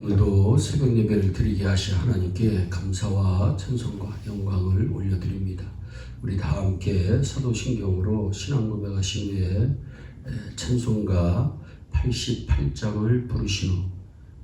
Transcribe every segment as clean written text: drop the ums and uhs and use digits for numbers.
오늘도 새벽 예배를 드리게 하신 하나님께 감사와 찬송과 영광을 올려드립니다. 우리 다 함께 사도신경으로 신앙 고백하신 후에 찬송가 88장을 부르신 후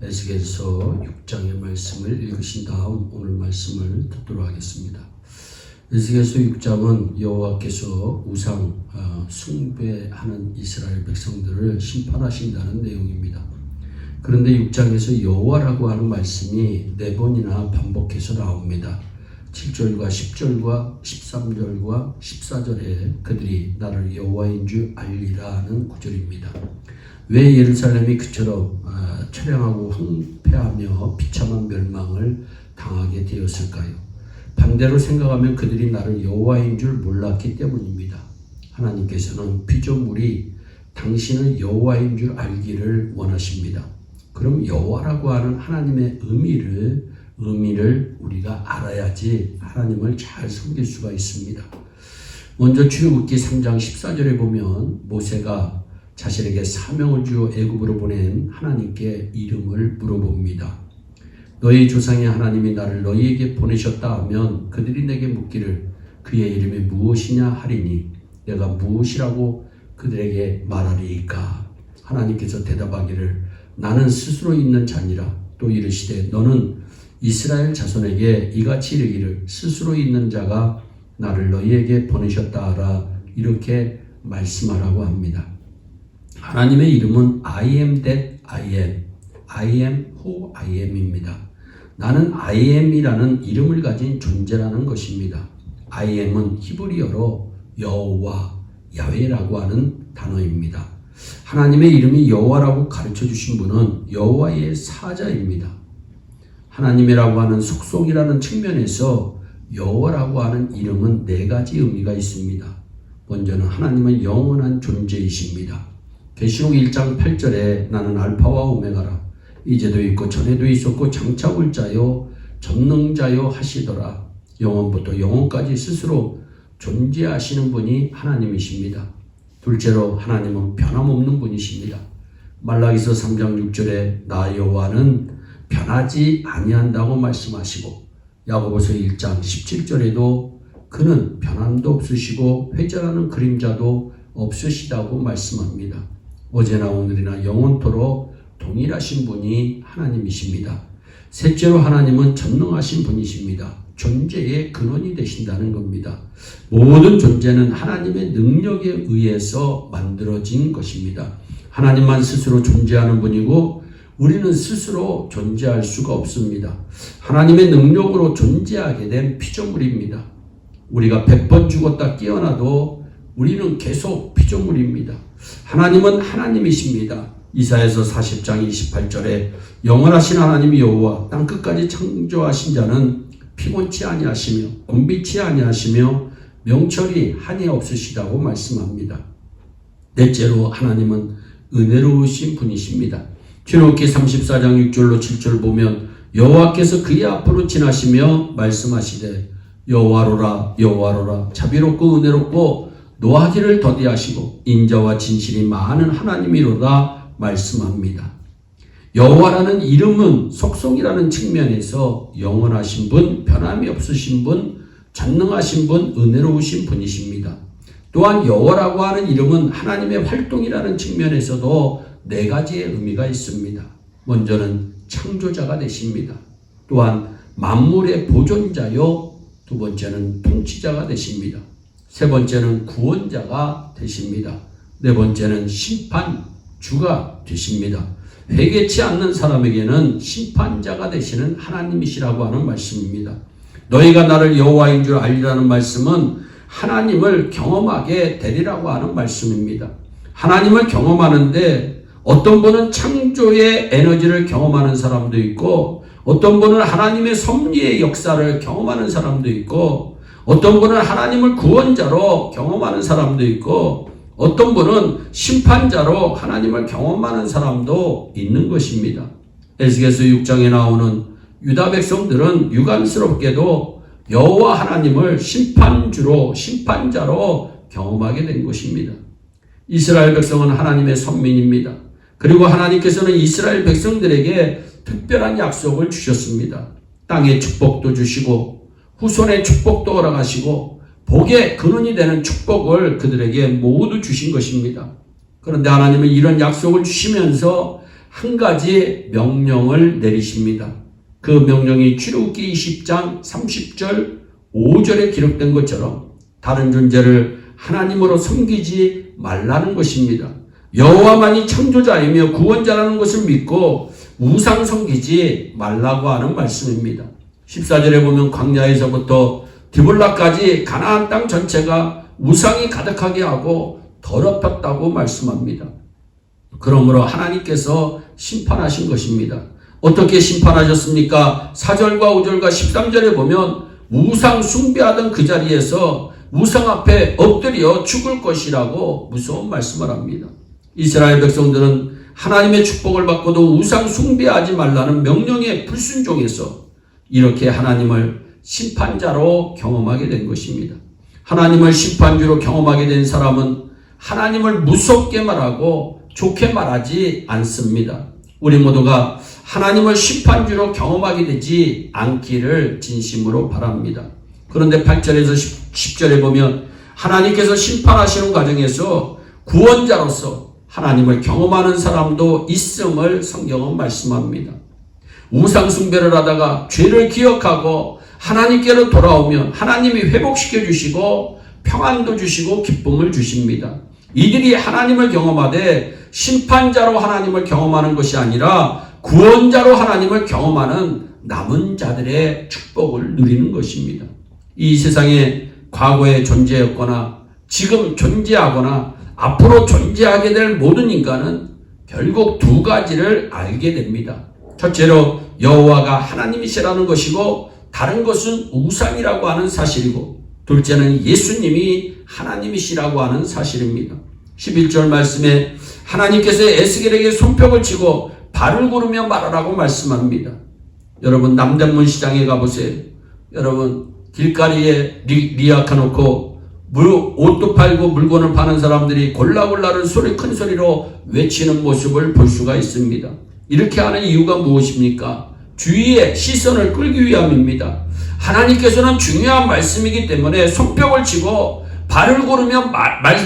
에스겔서 6장의 말씀을 읽으신 다음 오늘 말씀을 듣도록 하겠습니다. 에스겔서 6장은 여호와께서 우상 숭배하는 이스라엘 백성들을 심판하신다는 내용입니다. 그런데 6장에서 여호와라고 하는 말씀이 4번이나 반복해서 나옵니다. 7절과 10절과 13절과 14절에 그들이 나를 여호와인 줄 알리라 하는 구절입니다. 왜 예루살렘이 그처럼 처량하고 황폐하며 비참한 멸망을 당하게 되었을까요? 반대로 생각하면 그들이 나를 여호와인 줄 몰랐기 때문입니다. 하나님께서는 피조물이 당신을 여호와인 줄 알기를 원하십니다. 그럼 여호와라고 하는 하나님의 의미를 우리가 알아야지 하나님을 잘 섬길 수가 있습니다. 먼저 출애굽기 3장 14절에 보면 모세가 자신에게 사명을 주어 애굽으로 보낸 하나님께 이름을 물어봅니다. 너희 조상의 하나님이 나를 너희에게 보내셨다 하면 그들이 내게 묻기를 그의 이름이 무엇이냐 하리니 내가 무엇이라고 그들에게 말하리이까. 하나님께서 대답하기를 나는 스스로 있는 자니라. 또 이르시되 너는 이스라엘 자손에게 이같이 이르기를 스스로 있는 자가 나를 너희에게 보내셨다 하라. 이렇게 말씀하라고 합니다. 하나님의 이름은 I am that I am. I am who I am입니다. 나는 I am이라는 이름을 가진 존재라는 것입니다. I am은 히브리어로 여호와, 야훼라고 하는 단어입니다. 하나님의 이름이 여호와라고 가르쳐 주신 분은 여호와의 사자입니다. 하나님이라고 하는 속성이라는 측면에서 여호와라고 하는 이름은 4가지 의미가 있습니다. 먼저는 하나님은 영원한 존재이십니다. 계시록 1장 8절에 나는 알파와 오메가라. 이제도 있고 전에도 있었고 장차 올 자요 전능자요 하시더라. 영원부터 영원까지 스스로 존재하시는 분이 하나님이십니다. 둘째로 하나님은 변함없는 분이십니다. 말라기서 3장 6절에 나 여호와는 변하지 아니한다고 말씀하시고 야고보서 1장 17절에도 그는 변함도 없으시고 회전하는 그림자도 없으시다고 말씀합니다. 어제나 오늘이나 영원토록 동일하신 분이 하나님이십니다. 셋째로 하나님은 전능하신 분이십니다. 존재의 근원이 되신다는 겁니다. 모든 존재는 하나님의 능력에 의해서 만들어진 것입니다. 하나님만 스스로 존재하는 분이고 우리는 스스로 존재할 수가 없습니다. 하나님의 능력으로 존재하게 된 피조물입니다. 우리가 100번 죽었다 깨어나도 우리는 계속 피조물입니다. 하나님은 하나님이십니다. 이사야서 40장 28절에 영원하신 하나님이 여호와 땅끝까지 창조하신 자는 피곤치 아니하시며 곤비치 아니하시며 명철이 한이 없으시다고 말씀합니다. 넷째로 하나님은 은혜로우신 분이십니다. 출애굽기 34장 6절로 7절 보면 여호와께서 그의 앞으로 지나시며 말씀하시되 여호와로라 여호와로라 자비롭고 은혜롭고 노하기를 더디하시고 인자와 진실이 많은 하나님이로다 말씀합니다. 여호와라는 이름은 속성이라는 측면에서 영원하신 분, 변함이 없으신 분, 전능하신 분, 은혜로우신 분이십니다. 또한 여호와라고 하는 이름은 하나님의 활동이라는 측면에서도 4가지의 의미가 있습니다. 먼저는 창조자가 되십니다. 또한 만물의 보존자요, 두 번째는 통치자가 되십니다. 세 번째는 구원자가 되십니다. 네 번째는 심판주가 되십니다. 회개치 않는 사람에게는 심판자가 되시는 하나님이시라고 하는 말씀입니다. 너희가 나를 여호와인 줄 알리라는 말씀은 하나님을 경험하게 되리라고 하는 말씀입니다. 하나님을 경험하는데 어떤 분은 창조의 에너지를 경험하는 사람도 있고 어떤 분은 하나님의 섭리의 역사를 경험하는 사람도 있고 어떤 분은 하나님을 구원자로 경험하는 사람도 있고 어떤 분은 심판자로 하나님을 경험하는 사람도 있는 것입니다. 에스겔서 6장에 나오는 유다 백성들은 유감스럽게도 여호와 하나님을 심판주로 심판자로 경험하게 된 것입니다. 이스라엘 백성은 하나님의 선민입니다. 그리고 하나님께서는 이스라엘 백성들에게 특별한 약속을 주셨습니다. 땅의 축복도 주시고 후손의 축복도 허락하시고 복의 근원이 되는 축복을 그들에게 모두 주신 것입니다. 그런데 하나님은 이런 약속을 주시면서 한 가지 명령을 내리십니다. 그 명령이 출애굽기 20장 30절 5절에 기록된 것처럼 다른 존재를 하나님으로 섬기지 말라는 것입니다. 여호와만이 창조자이며 구원자라는 것을 믿고 우상 섬기지 말라고 하는 말씀입니다. 14절에 보면 광야에서부터 디볼라까지 가나안 땅 전체가 우상이 가득하게 하고 더럽혔다고 말씀합니다. 그러므로 하나님께서 심판하신 것입니다. 어떻게 심판하셨습니까? 4절과 5절과 13절에 보면 우상 숭배하던 그 자리에서 우상 앞에 엎드려 죽을 것이라고 무서운 말씀을 합니다. 이스라엘 백성들은 하나님의 축복을 받고도 우상 숭배하지 말라는 명령에 불순종해서 이렇게 하나님을 심판자로 경험하게 된 것입니다. 하나님을 심판주로 경험하게 된 사람은 하나님을 무섭게 말하고 좋게 말하지 않습니다. 우리 모두가 하나님을 심판주로 경험하게 되지 않기를 진심으로 바랍니다. 그런데 8절에서 10절에 보면 하나님께서 심판하시는 과정에서 구원자로서 하나님을 경험하는 사람도 있음을 성경은 말씀합니다. 우상 숭배를 하다가 죄를 기억하고 하나님께로 돌아오면 하나님이 회복시켜 주시고 평안도 주시고 기쁨을 주십니다. 이들이 하나님을 경험하되 심판자로 하나님을 경험하는 것이 아니라 구원자로 하나님을 경험하는 남은 자들의 축복을 누리는 것입니다. 이 세상에 과거에 존재했거나 지금 존재하거나 앞으로 존재하게 될 모든 인간은 결국 두 가지를 알게 됩니다. 첫째로 여호와가 하나님이시라는 것이고 다른 것은 우상이라고 하는 사실이고 둘째는 예수님이 하나님이시라고 하는 사실입니다. 11절 말씀에 하나님께서 에스겔에게 손뼉을 치고 발을 구르며 말하라고 말씀합니다. 여러분 남대문 시장에 가보세요. 여러분 길거리에 리약해놓고 옷도 팔고 물건을 파는 사람들이 골라골라를 큰 소리로 외치는 모습을 볼 수가 있습니다. 이렇게 하는 이유가 무엇입니까? 주위의 시선을 끌기 위함입니다. 하나님께서는 중요한 말씀이기 때문에 손뼉을 치고 발을 구르며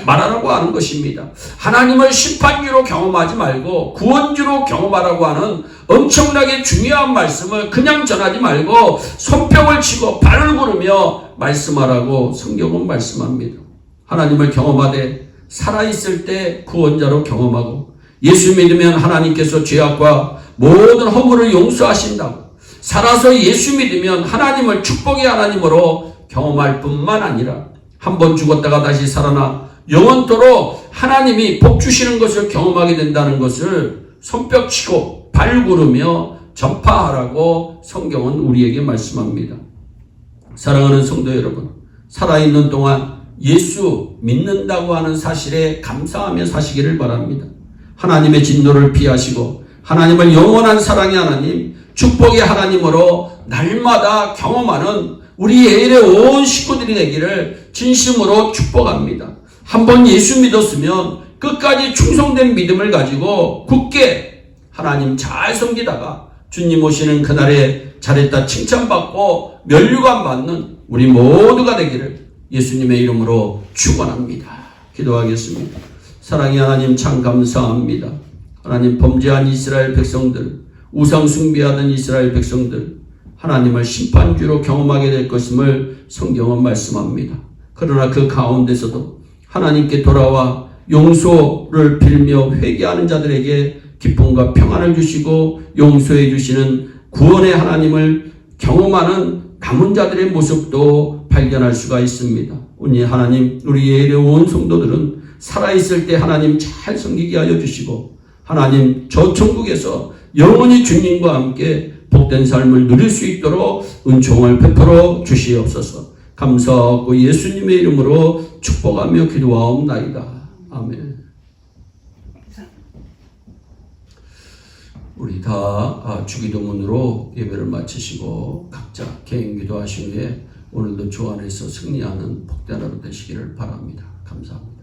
말하라고 하는 것입니다. 하나님을 심판주로 경험하지 말고 구원주로 경험하라고 하는 엄청나게 중요한 말씀을 그냥 전하지 말고 손뼉을 치고 발을 구르며 말씀하라고 성경은 말씀합니다. 하나님을 경험하되 살아있을 때 구원자로 경험하고 예수 믿으면 하나님께서 죄악과 모든 허물을 용서하신다고 살아서 예수 믿으면 하나님을 축복의 하나님으로 경험할 뿐만 아니라 한번 죽었다가 다시 살아나 영원토록 하나님이 복 주시는 것을 경험하게 된다는 것을 손뼉치고 발구르며 전파하라고 성경은 우리에게 말씀합니다. 사랑하는 성도 여러분, 살아있는 동안 예수 믿는다고 하는 사실에 감사하며 사시기를 바랍니다. 하나님의 진노를 피하시고 하나님을 영원한 사랑의 하나님, 축복의 하나님으로 날마다 경험하는 우리 예일의 온 식구들이 되기를 진심으로 축복합니다. 한번 예수 믿었으면 끝까지 충성된 믿음을 가지고 굳게 하나님 잘 섬기다가 주님 오시는 그날에 잘했다 칭찬받고 면류관 받는 우리 모두가 되기를 예수님의 이름으로 축원합니다. 기도하겠습니다. 사랑의 하나님 참 감사합니다. 하나님 범죄한 이스라엘 백성들, 우상 숭배하던 이스라엘 백성들, 하나님을 심판주로 경험하게 될 것임을 성경은 말씀합니다. 그러나 그 가운데서도 하나님께 돌아와 용서를 빌며 회개하는 자들에게 기쁨과 평안을 주시고 용서해 주시는 구원의 하나님을 경험하는 남은 자들의 모습도 발견할 수가 있습니다. 오늘 하나님 우리 예일의 온 성도들은 살아있을 때 하나님 잘 섬기게 하여 주시고 하나님 저 천국에서 영원히 주님과 함께 복된 삶을 누릴 수 있도록 은총을 베풀어 주시옵소서. 감사하고 예수님의 이름으로 축복하며 기도하옵나이다. 아멘. 우리 다 주기도문으로 예배를 마치시고 각자 개인 기도하신 후에 오늘도 주 안에서 승리하는 복된 하루 되시기를 바랍니다. 감사합니다.